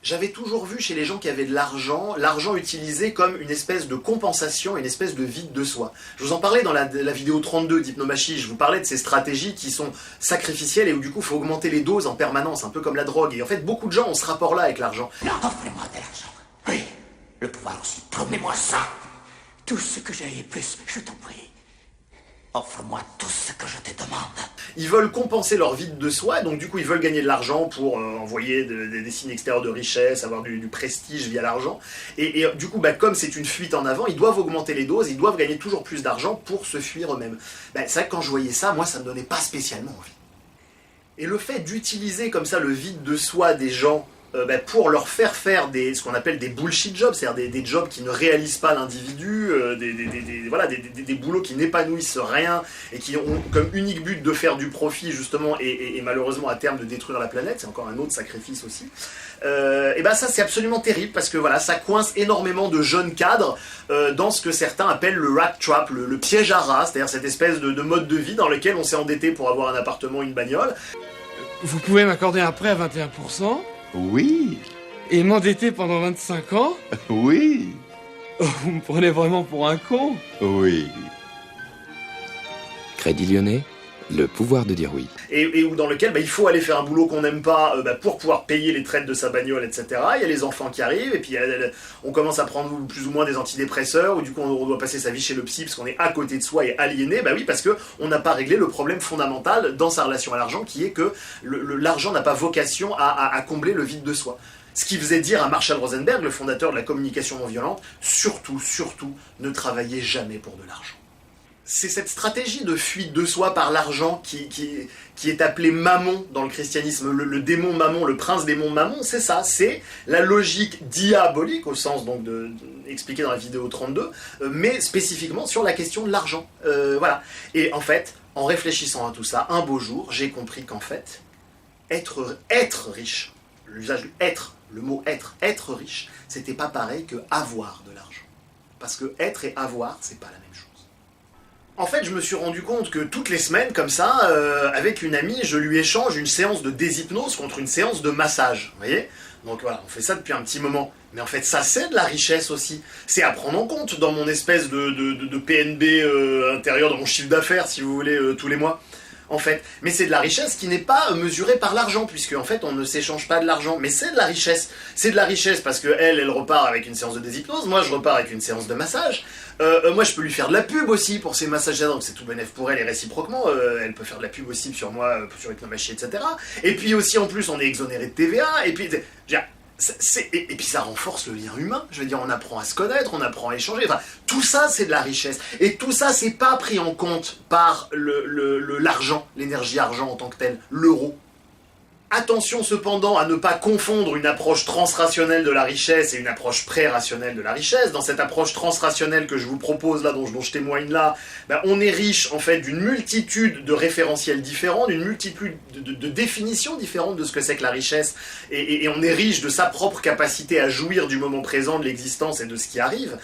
J'avais toujours vu chez les gens qui avaient de l'argent utilisé comme une espèce de compensation, une espèce de vide de soi. Je vous en parlais dans la vidéo 32 d'Hypnomachie, je vous parlais de ces stratégies qui sont sacrificielles et où du coup il faut augmenter les doses en permanence, un peu comme la drogue. Et en fait beaucoup de gens ont ce rapport-là avec l'argent. Offrez-moi de l'argent. Oui, le pouvoir aussi. Promenez-moi ça. Tout ce que j'ai et plus, je t'en prie. Offre-moi tout ce que je te demande. Ils veulent compenser leur vide de soi, donc du coup ils veulent gagner de l'argent pour envoyer des signes extérieurs de richesse, avoir du prestige via l'argent. Et du coup, comme c'est une fuite en avant, ils doivent augmenter les doses, ils doivent gagner toujours plus d'argent pour se fuir eux-mêmes. C'est vrai que quand je voyais ça, moi ça me donnait pas spécialement envie. Et le fait d'utiliser comme ça le vide de soi des gens pour leur faire ce qu'on appelle des bullshit jobs, c'est-à-dire des jobs qui ne réalisent pas l'individu, des boulots qui n'épanouissent rien et qui ont comme unique but de faire du profit justement et malheureusement à terme de détruire la planète, c'est encore un autre sacrifice aussi. Ça c'est absolument terrible parce que voilà, ça coince énormément de jeunes cadres dans ce que certains appellent le rat trap, le piège à rats, c'est-à-dire cette espèce de mode de vie dans lequel on s'est endetté pour avoir un appartement, une bagnole. Vous pouvez m'accorder un prêt à 21%? Oui. Et m'endetter pendant 25 ans? Oui. Oh, vous me prenez vraiment pour un con? Oui. Crédit Lyonnais, le pouvoir de dire oui. Et dans lequel il faut aller faire un boulot qu'on n'aime pas pour pouvoir payer les traites de sa bagnole, etc. Il y a les enfants qui arrivent, et puis on commence à prendre plus ou moins des antidépresseurs, ou du coup on doit passer sa vie chez le psy parce qu'on est à côté de soi et aliéné. Oui, parce qu'on n'a pas réglé le problème fondamental dans sa relation à l'argent, qui est que l'argent n'a pas vocation à combler le vide de soi. Ce qui faisait dire à Marshall Rosenberg, le fondateur de la communication non violente, surtout, ne travaillez jamais pour de l'argent. C'est cette stratégie de fuite de soi par l'argent qui est appelée Mammon dans le christianisme, le démon Mammon, le prince démon Mammon, c'est ça, c'est la logique diabolique, au sens donc expliqué dans la vidéo 32, mais spécifiquement sur la question de l'argent. Voilà. Et en fait, en réfléchissant à tout ça, un beau jour, j'ai compris qu'en fait, être riche, l'usage du être, le mot être riche, c'était pas pareil que avoir de l'argent. Parce que être et avoir, c'est pas la même chose. En fait, je me suis rendu compte que toutes les semaines, comme ça, avec une amie, je lui échange une séance de déshypnose contre une séance de massage, vous voyez ? Donc voilà, on fait ça depuis un petit moment. Mais en fait, ça c'est de la richesse aussi. C'est à prendre en compte dans mon espèce de PNB intérieur, dans mon chiffre d'affaires, si vous voulez, tous les mois. En fait, mais c'est de la richesse qui n'est pas mesurée par l'argent, puisque en fait on ne s'échange pas de l'argent, mais c'est de la richesse. C'est de la richesse parce que elle repart avec une séance de déshypnose, moi je repars avec une séance de massage. Moi je peux lui faire de la pub aussi pour ces massages-là, donc c'est tout bénef pour elle et réciproquement. Elle peut faire de la pub aussi sur moi, sur Hypnomachie, etc. Et puis aussi en plus on est exonéré de TVA, et puis et puis ça renforce le lien humain, je veux dire, on apprend à se connaître, on apprend à échanger, enfin, tout ça c'est de la richesse, et tout ça c'est pas pris en compte par l'argent, l'énergie argent en tant que tel, l'euro. Attention cependant à ne pas confondre une approche transrationnelle de la richesse et une approche pré-rationnelle de la richesse. Dans cette approche transrationnelle que je vous propose là, dont je témoigne là, on est riche en fait d'une multitude de référentiels différents, d'une multitude de définitions différentes de ce que c'est que la richesse, et on est riche de sa propre capacité à jouir du moment présent, de l'existence et de ce qui arrive,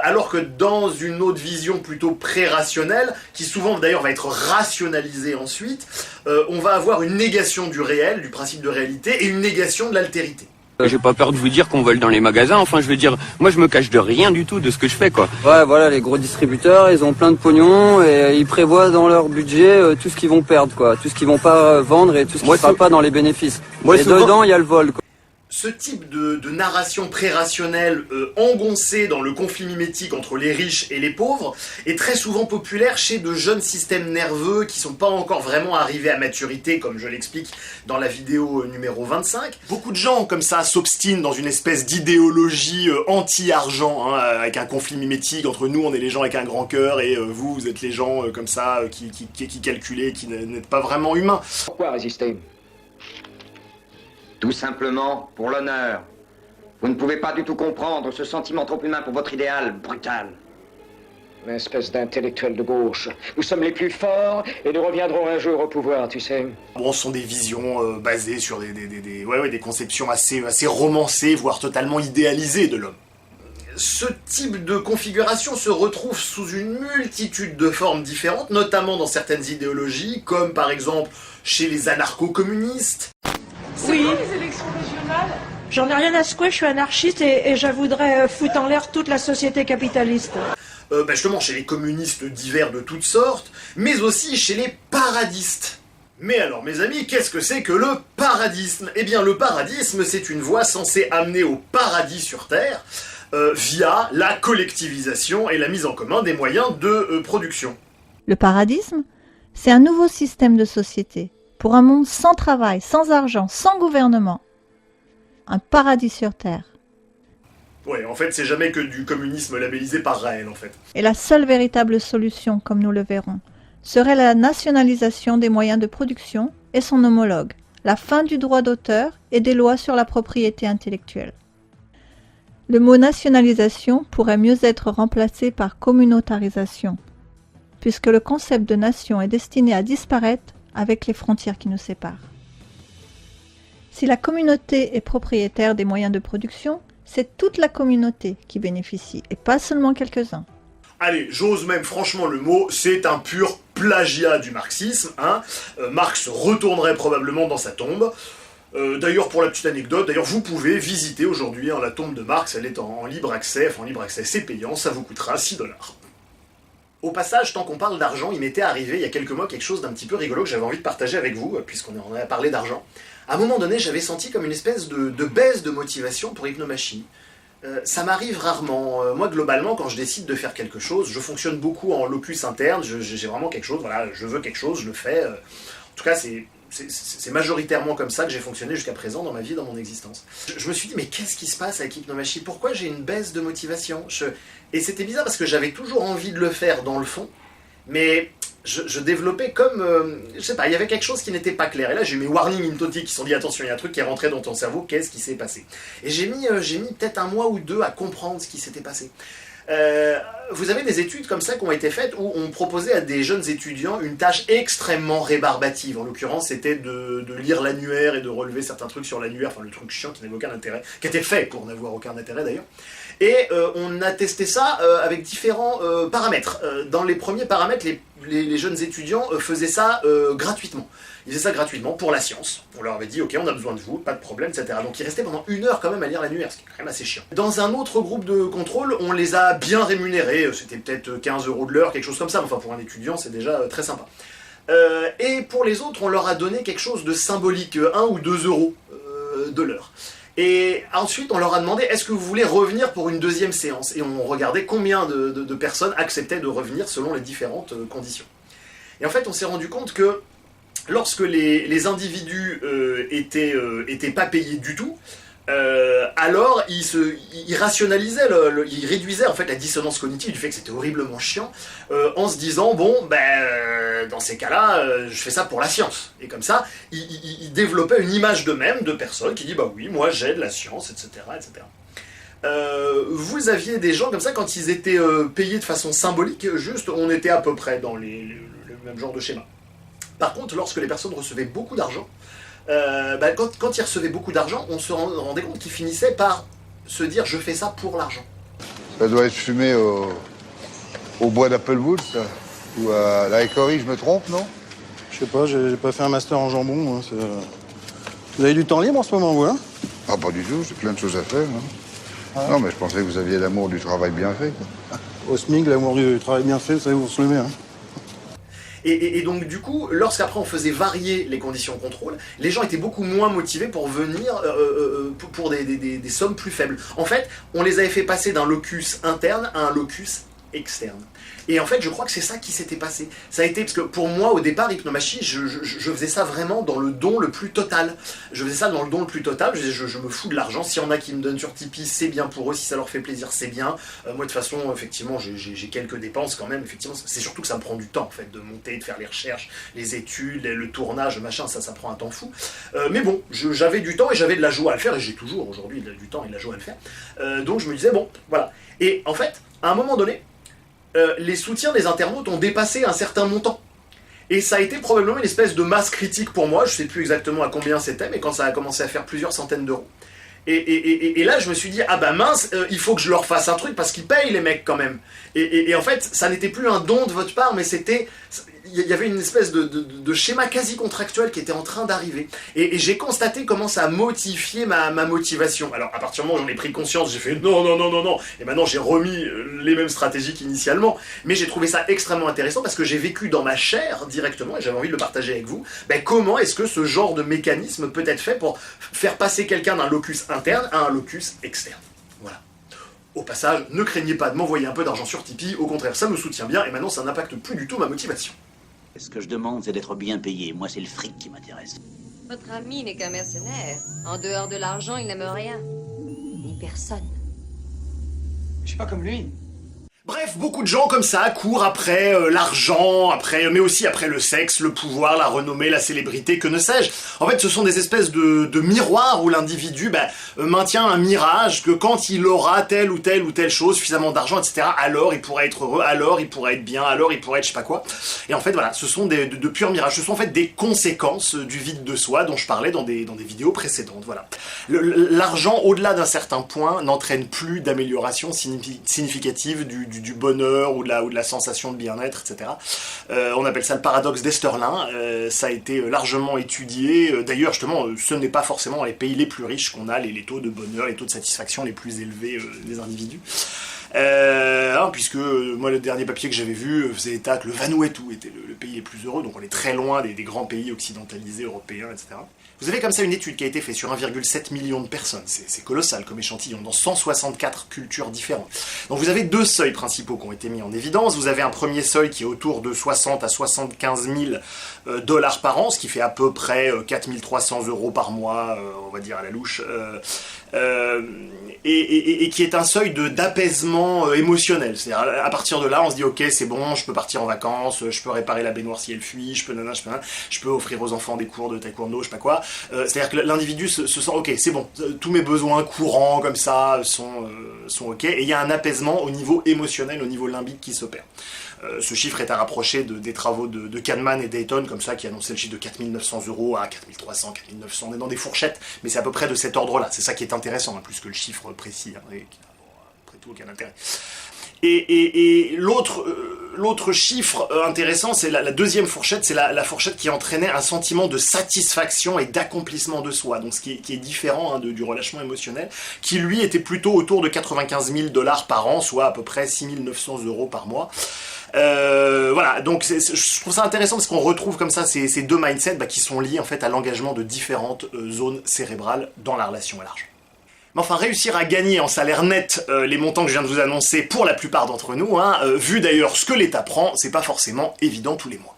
alors que dans une autre vision plutôt pré-rationnelle, qui souvent d'ailleurs va être rationalisée ensuite, on va avoir une négation du réel, du principe de réalité, et une négation de l'altérité. J'ai pas peur de vous dire qu'on vole dans les magasins, enfin je veux dire, moi je me cache de rien du tout de ce que je fais quoi. Ouais voilà, les gros distributeurs, ils ont plein de pognon et ils prévoient dans leur budget tout ce qu'ils vont perdre quoi, tout ce qu'ils vont pas vendre et tout ce qui ne sera pas dans les bénéfices. Et dedans il y a le vol quoi. Ce type de narration pré-rationnelle engoncée dans le conflit mimétique entre les riches et les pauvres est très souvent populaire chez de jeunes systèmes nerveux qui sont pas encore vraiment arrivés à maturité, comme je l'explique dans la vidéo numéro 25. Beaucoup de gens comme ça s'obstinent dans une espèce d'idéologie anti-argent, hein, avec un conflit mimétique entre nous, on est les gens avec un grand cœur, et vous êtes les gens comme ça qui calculez, qui n'êtes pas vraiment humains. Pourquoi résister ? Tout simplement pour l'honneur. Vous ne pouvez pas du tout comprendre ce sentiment trop humain pour votre idéal brutal. Une espèce d'intellectuel de gauche. Nous sommes les plus forts et nous reviendrons un jour au pouvoir, tu sais. Bon, ce sont des visions basées sur des conceptions assez romancées, voire totalement idéalisées de l'homme. Ce type de configuration se retrouve sous une multitude de formes différentes, notamment dans certaines idéologies, comme par exemple chez les anarcho-communistes. Oui. Les élections régionales. J'en ai rien à secouer, je suis anarchiste et je voudrais foutre en l'air toute la société capitaliste. Justement chez les communistes divers de toutes sortes, mais aussi chez les paradistes. Mais alors mes amis, qu'est-ce que c'est que le paradisme ? Eh bien le paradisme, c'est une voie censée amener au paradis sur Terre, via la collectivisation et la mise en commun des moyens de production. Le paradisme, c'est un nouveau système de société. Pour un monde sans travail, sans argent, sans gouvernement. Un paradis sur Terre. Ouais, en fait, c'est jamais que du communisme labellisé par Raël, en fait. Et la seule véritable solution, comme nous le verrons, serait la nationalisation des moyens de production et son homologue, la fin du droit d'auteur et des lois sur la propriété intellectuelle. Le mot nationalisation pourrait mieux être remplacé par communautarisation, puisque le concept de nation est destiné à disparaître avec les frontières qui nous séparent. Si la communauté est propriétaire des moyens de production, c'est toute la communauté qui bénéficie, et pas seulement quelques-uns. Allez, j'ose même franchement le mot, c'est un pur plagiat du marxisme, hein. Marx retournerait probablement dans sa tombe. D'ailleurs, pour la petite anecdote, vous pouvez visiter aujourd'hui la tombe de Marx, elle est en libre accès, c'est payant, ça vous coûtera $6. Au passage, tant qu'on parle d'argent, il m'était arrivé il y a quelques mois quelque chose d'un petit peu rigolo que j'avais envie de partager avec vous, puisqu'on en a parlé d'argent. À un moment donné, j'avais senti comme une espèce de baisse de motivation pour Hypnomachie. Ça m'arrive rarement. Moi, globalement, quand je décide de faire quelque chose, je fonctionne beaucoup en locus interne, j'ai vraiment quelque chose, voilà, je veux quelque chose, je le fais. En tout cas, c'est majoritairement comme ça que j'ai fonctionné jusqu'à présent dans ma vie, dans mon existence. Je me suis dit, mais qu'est-ce qui se passe avec Hypnomachie ? Pourquoi j'ai une baisse de motivation ? Et c'était bizarre parce que j'avais toujours envie de le faire dans le fond, mais je développais comme... je sais pas, il y avait quelque chose qui n'était pas clair. Et là, j'ai eu mes warnings hypnotiques qui sont dit, attention, il y a un truc qui est rentré dans ton cerveau, qu'est-ce qui s'est passé ? Et j'ai mis peut-être 1 mois ou 2 à comprendre ce qui s'était passé. Vous avez des études comme ça qui ont été faites où on proposait à des jeunes étudiants une tâche extrêmement rébarbative. En l'occurrence, c'était de lire l'annuaire et de relever certains trucs sur l'annuaire, le truc chiant qui n'avait aucun intérêt, qui était fait pour n'avoir aucun intérêt d'ailleurs. Et on a testé ça avec différents paramètres. Dans les premiers paramètres, les jeunes étudiants faisaient ça gratuitement. Ils faisaient ça gratuitement pour la science. On leur avait dit, ok, on a besoin de vous, pas de problème, etc. Donc ils restaient pendant 1 heure quand même à lire l'annuaire, ce qui est quand même assez chiant. Dans un autre groupe de contrôle, on les a bien rémunérés, c'était peut-être 15 € de l'heure, quelque chose comme ça, enfin pour un étudiant c'est déjà très sympa. Et pour les autres, on leur a donné quelque chose de symbolique, 1 ou 2 € de l'heure. Et ensuite, on leur a demandé, est-ce que vous voulez revenir pour une 2e séance ? Et on regardait combien de personnes acceptaient de revenir selon les différentes conditions. Et en fait, on s'est rendu compte que lorsque les individus étaient pas payés du tout, alors il rationalisait, il réduisait en fait la dissonance cognitive du fait que c'était horriblement chiant, en se disant bon dans ces cas-là, je fais ça pour la science. Et comme ça, il développait une image d'eux-mêmes, de personnes qui dit bah oui, moi j'aide la science, etc., etc. Vous aviez des gens comme ça quand ils étaient payés de façon symbolique, juste on était à peu près dans le même genre de schéma. Par contre, lorsque les personnes recevaient beaucoup d'argent, quand ils recevaient beaucoup d'argent, on se rendait compte qu'ils finissaient par se dire je fais ça pour l'argent. Ça doit être fumé au bois d'Applewood, ça. Ou à la Écorie, je me trompe, non? Je sais pas, j'ai pas fait un master en jambon. Hein, vous avez du temps libre en ce moment, vous, hein? Ah, pas du tout, j'ai plein de choses à faire. Hein. Ah. Non, mais je pensais que vous aviez l'amour du travail bien fait. Quoi. Au SMIC, l'amour du travail bien fait, ça vous se lever, hein. Et donc du coup, lorsqu'après on faisait varier les conditions de contrôle, les gens étaient beaucoup moins motivés pour venir pour des sommes plus faibles. En fait, on les avait fait passer d'un locus interne à un locus externe. Et en fait, je crois que c'est ça qui s'était passé. Ça a été, parce que pour moi, au départ, Hypnomachie, je faisais ça vraiment dans le don le plus total. Je faisais ça dans le don le plus total, je me fous de l'argent. S'il y en a qui me donnent sur Tipeee, c'est bien pour eux. Si ça leur fait plaisir, c'est bien. Moi, de toute façon, effectivement, j'ai quelques dépenses quand même. Effectivement, c'est surtout que ça me prend du temps, en fait, de monter, de faire les recherches, les études, le tournage, machin, ça prend un temps fou. Mais bon, j'avais du temps et j'avais de la joie à le faire, et j'ai toujours aujourd'hui du temps et de la joie à le faire. Donc je me disais, bon, voilà. Et en fait, à un moment donné, les soutiens des internautes ont dépassé un certain montant. Et ça a été probablement une espèce de masse critique pour moi, je sais plus exactement à combien c'était, mais quand ça a commencé à faire plusieurs centaines d'euros. Et là, je me suis dit, ah bah mince, il faut que je leur fasse un truc, parce qu'ils payent les mecs quand même. Et en fait, ça n'était plus un don de votre part, mais c'était... Il y avait une espèce de schéma quasi contractuel qui était en train d'arriver. Et j'ai constaté comment ça a modifié ma motivation. Alors, à partir du moment où j'en ai pris conscience, j'ai fait non. Et maintenant, j'ai remis les mêmes stratégies qu'initialement. Mais j'ai trouvé ça extrêmement intéressant parce que j'ai vécu dans ma chair directement, et j'avais envie de le partager avec vous, comment est-ce que ce genre de mécanisme peut être fait pour faire passer quelqu'un d'un locus interne à un locus externe. Voilà. Au passage, ne craignez pas de m'envoyer un peu d'argent sur Tipeee, au contraire, ça me soutient bien, et maintenant ça n'impacte plus du tout ma motivation. Ce que je demande, c'est d'être bien payé. Moi, c'est le fric qui m'intéresse. Votre ami n'est qu'un mercenaire. En dehors de l'argent, il n'aime rien. Ni personne. Je suis pas comme lui. Bref, beaucoup de gens comme ça courent après l'argent, mais aussi après le sexe, le pouvoir, la renommée, la célébrité, que ne sais-je. En fait, ce sont des espèces de miroirs où l'individu maintient un mirage que quand il aura telle ou telle chose, suffisamment d'argent, etc., alors il pourra être heureux, alors il pourra être bien, alors il pourra être je sais pas quoi. Et en fait, voilà, ce sont de purs mirages. Ce sont en fait des conséquences du vide de soi dont je parlais dans des vidéos précédentes. Voilà. L'argent, au-delà d'un certain point, n'entraîne plus d'amélioration significative du bonheur ou de la sensation de bien-être, etc. On appelle ça le paradoxe d'Esterlin. Ça a été largement étudié. D'ailleurs, justement, ce n'est pas forcément dans les pays les plus riches qu'on a les taux de bonheur, les taux de satisfaction les plus élevés des individus. Puisque moi, le dernier papier que j'avais vu faisait état que le Vanuatu était le pays les plus heureux, donc on est très loin des grands pays occidentalisés, européens, etc. Vous avez comme ça une étude qui a été faite sur 1,7 million de personnes, c'est colossal comme échantillon, dans 164 cultures différentes. Donc vous avez deux seuils principaux qui ont été mis en évidence. Vous avez un premier seuil qui est autour de 60 à 75 000 dollars par an, ce qui fait à peu près 4 300 euros par mois, on va dire à la louche, et qui est un seuil d'apaisement émotionnel. C'est-à-dire à partir de là, on se dit ok, c'est bon, je peux partir en vacances, je peux réparer la baignoire si elle fuit, je peux offrir aux enfants des cours de taekwondo, je sais pas quoi. C'est-à-dire que l'individu se sent ok, c'est bon, tous mes besoins courants comme ça sont ok, et il y a un apaisement au niveau émotionnel, au niveau limbique qui s'opère. Ce chiffre est à rapprocher des travaux de Kahneman et Dayton, comme ça, qui annonçaient le chiffre de 4 900 euros à 4 300, 4 900. On est dans des fourchettes, mais c'est à peu près de cet ordre-là. C'est ça qui est intéressant, plus que le chiffre précis, et qui n'a après tout aucun intérêt. Et l'autre chiffre intéressant, c'est la deuxième fourchette, c'est la fourchette qui entraînait un sentiment de satisfaction et d'accomplissement de soi, donc ce qui est différent du relâchement émotionnel, qui lui était plutôt autour de 95 000 dollars par an, soit à peu près 6 900 euros par mois. Voilà, donc je trouve ça intéressant parce qu'on retrouve comme ça ces deux mindsets qui sont liés en fait à l'engagement de différentes zones cérébrales dans la relation à l'argent. Mais enfin, réussir à gagner en salaire net les montants que je viens de vous annoncer pour la plupart d'entre nous, vu d'ailleurs ce que l'État prend, c'est pas forcément évident tous les mois.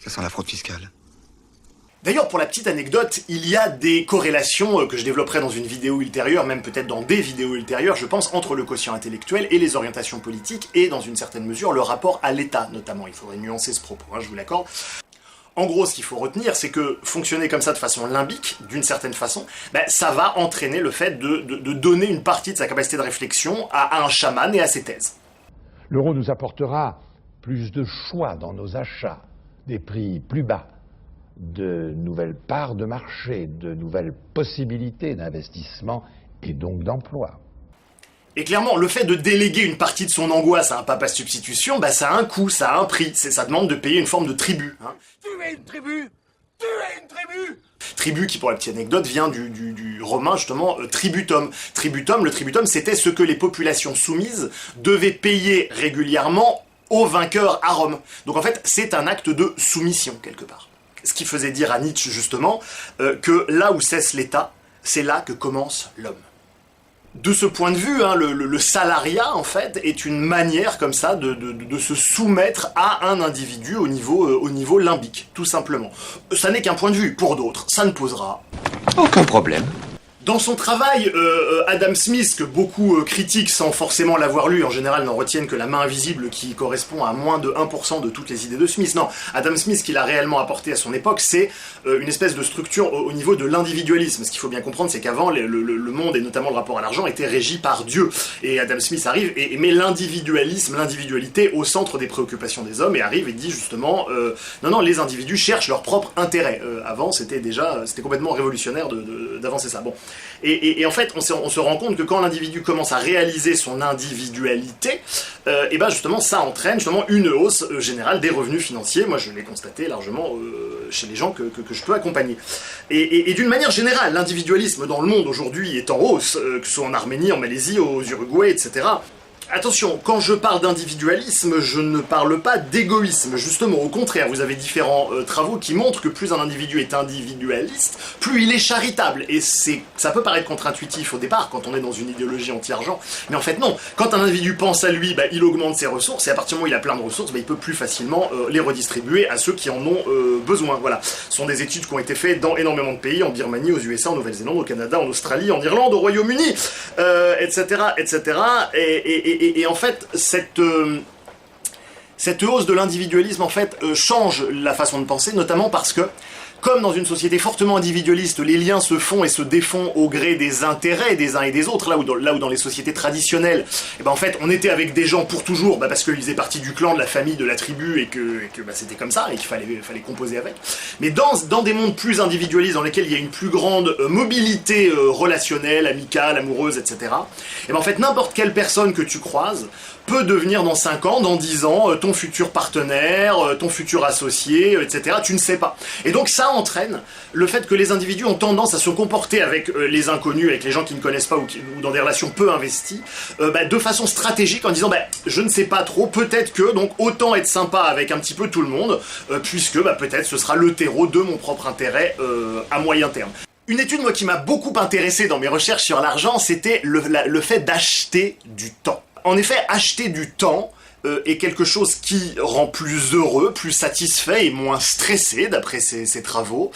Ça sent la fraude fiscale. D'ailleurs, pour la petite anecdote, il y a des corrélations que je développerai dans une vidéo ultérieure, même peut-être dans des vidéos ultérieures, je pense, entre le quotient intellectuel et les orientations politiques, et dans une certaine mesure, le rapport à l'État, notamment. Il faudrait nuancer ce propos, hein, je vous l'accorde. En gros, ce qu'il faut retenir, c'est que fonctionner comme ça de façon limbique, d'une certaine façon, ça va entraîner le fait de donner une partie de sa capacité de réflexion à un chaman et à ses thèses. L'euro nous apportera plus de choix dans nos achats, des prix plus bas, de nouvelles parts de marché, de nouvelles possibilités d'investissement et donc d'emploi. Et clairement, le fait de déléguer une partie de son angoisse à un papa substitution, ça a un coût, ça a un prix, ça demande de payer une forme de tribut. Hein. Tu es une tribu! Tu es une tribu! Tribut qui, pour la petite anecdote, vient du romain, justement, tributum. Le tributum, c'était ce que les populations soumises devaient payer régulièrement aux vainqueurs à Rome. Donc en fait, c'est un acte de soumission, quelque part. Ce qui faisait dire à Nietzsche, justement, que là où cesse l'État, c'est là que commence l'homme. De ce point de vue, hein, le salariat, en fait, est une manière, comme ça, de se soumettre à un individu au niveau limbique, tout simplement. Ça n'est qu'un point de vue. Pour d'autres, ça ne posera aucun problème. Dans son travail, Adam Smith, que beaucoup critiquent sans forcément l'avoir lu, en général n'en retiennent que la main invisible qui correspond à moins de 1% de toutes les idées de Smith. Non, Adam Smith, qu'il a réellement apporté à son époque, c'est une espèce de structure au niveau de l'individualisme. Ce qu'il faut bien comprendre, c'est qu'avant, le monde, et notamment le rapport à l'argent, était régi par Dieu. Et Adam Smith arrive et met l'individualisme, l'individualité au centre des préoccupations des hommes, et arrive et dit justement, non, les individus cherchent leur propre intérêt. Avant, c'était complètement révolutionnaire d'avancer ça. Bon. Et en fait, on se rend compte que quand l'individu commence à réaliser son individualité, justement, ça entraîne justement une hausse générale des revenus financiers. Moi, je l'ai constaté largement chez les gens que je peux accompagner. Et d'une manière générale, l'individualisme dans le monde aujourd'hui est en hausse, que ce soit en Arménie, en Malaisie, aux Uruguay, etc. Attention, quand je parle d'individualisme, je ne parle pas d'égoïsme. Justement, au contraire, vous avez différents travaux qui montrent que plus un individu est individualiste, plus il est charitable. Et ça peut paraître contre-intuitif au départ, quand on est dans une idéologie anti-argent. Mais en fait, non. Quand un individu pense à lui, il augmente ses ressources, et à partir du moment où il a plein de ressources, il peut plus facilement les redistribuer à ceux qui en ont besoin. Voilà. Ce sont des études qui ont été faites dans énormément de pays, en Birmanie, aux USA, en Nouvelle-Zélande, au Canada, en Australie, en Irlande, au Royaume-Uni, etc., etc. Et en fait, cette hausse de l'individualisme, en fait, change la façon de penser, notamment parce que, comme dans une société fortement individualiste, les liens se font et se défont au gré des intérêts des uns et des autres, là où dans les sociétés traditionnelles, en fait, on était avec des gens pour toujours, parce qu'ils faisaient partie du clan, de la famille, de la tribu, et que c'était comme ça, et qu'il fallait composer avec. Mais dans des mondes plus individualistes, dans lesquels il y a une plus grande mobilité relationnelle, amicale, amoureuse, etc., en fait, n'importe quelle personne que tu croises peut devenir dans 5 ans, dans 10 ans, ton futur partenaire, ton futur associé, etc. Tu ne sais pas. Et donc ça entraîne le fait que les individus ont tendance à se comporter avec les inconnus, avec les gens qui ne connaissent pas ou dans des relations peu investies, de façon stratégique en disant je ne sais pas trop, peut-être que, donc autant être sympa avec un petit peu tout le monde, puisque peut-être ce sera le terreau de mon propre intérêt à moyen terme. Une étude, moi, qui m'a beaucoup intéressé dans mes recherches sur l'argent, c'était le fait d'acheter du temps. En effet, acheter du temps est quelque chose qui rend plus heureux, plus satisfait et moins stressé, d'après ses travaux.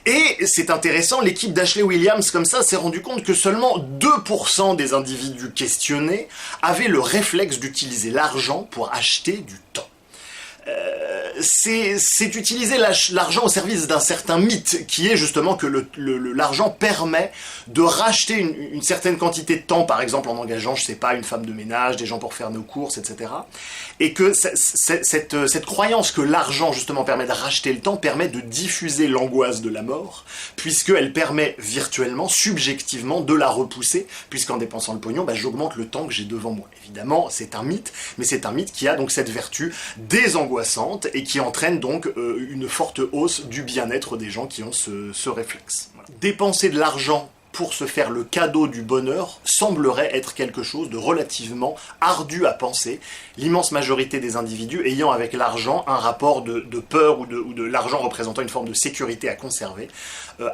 Et c'est intéressant, l'équipe d'Ashley Williams, comme ça, s'est rendu compte que seulement 2% des individus questionnés avaient le réflexe d'utiliser l'argent pour acheter du temps. C'est utiliser l'argent au service d'un certain mythe, qui est justement que l'argent permet de racheter une certaine quantité de temps, par exemple en engageant, je sais pas, une femme de ménage, des gens pour faire nos courses, etc. Et que cette croyance que l'argent justement permet de racheter le temps permet de diffuser l'angoisse de la mort, puisqu'elle permet virtuellement, subjectivement, de la repousser, puisqu'en dépensant le pognon, j'augmente le temps que j'ai devant moi. Évidemment, c'est un mythe, mais c'est un mythe qui a donc cette vertu désangoissante et qui entraîne donc une forte hausse du bien-être des gens qui ont ce réflexe. Voilà. Dépenser de l'argent pour se faire le cadeau du bonheur semblerait être quelque chose de relativement ardu à penser, l'immense majorité des individus ayant avec l'argent un rapport de peur ou de l'argent représentant une forme de sécurité à conserver.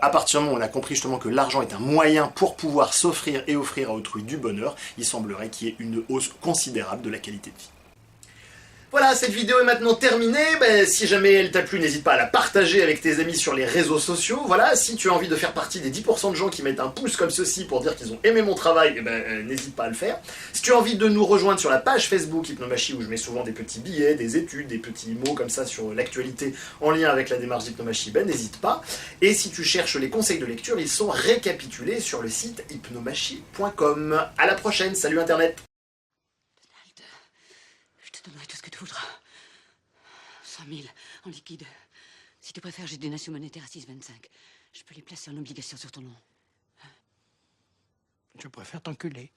À partir du moment où on a compris justement que l'argent est un moyen pour pouvoir s'offrir et offrir à autrui du bonheur, il semblerait qu'il y ait une hausse considérable de la qualité de vie. Voilà, cette vidéo est maintenant terminée. Si jamais elle t'a plu, n'hésite pas à la partager avec tes amis sur les réseaux sociaux. Voilà, si tu as envie de faire partie des 10% de gens qui mettent un pouce comme ceci pour dire qu'ils ont aimé mon travail, n'hésite pas à le faire. Si tu as envie de nous rejoindre sur la page Facebook Hypnomachie, où je mets souvent des petits billets, des études, des petits mots comme ça sur l'actualité en lien avec la démarche d'Hypnomachie, n'hésite pas. Et si tu cherches les conseils de lecture, ils sont récapitulés sur le site hypnomachie.com. À la prochaine, salut Internet. Je te donnerai tout ce que tu voudras. 100 000 en liquide. Si tu préfères, j'ai des nations monétaires à 6,25. Je peux les placer en obligation sur ton nom. Je préfère t'enculer.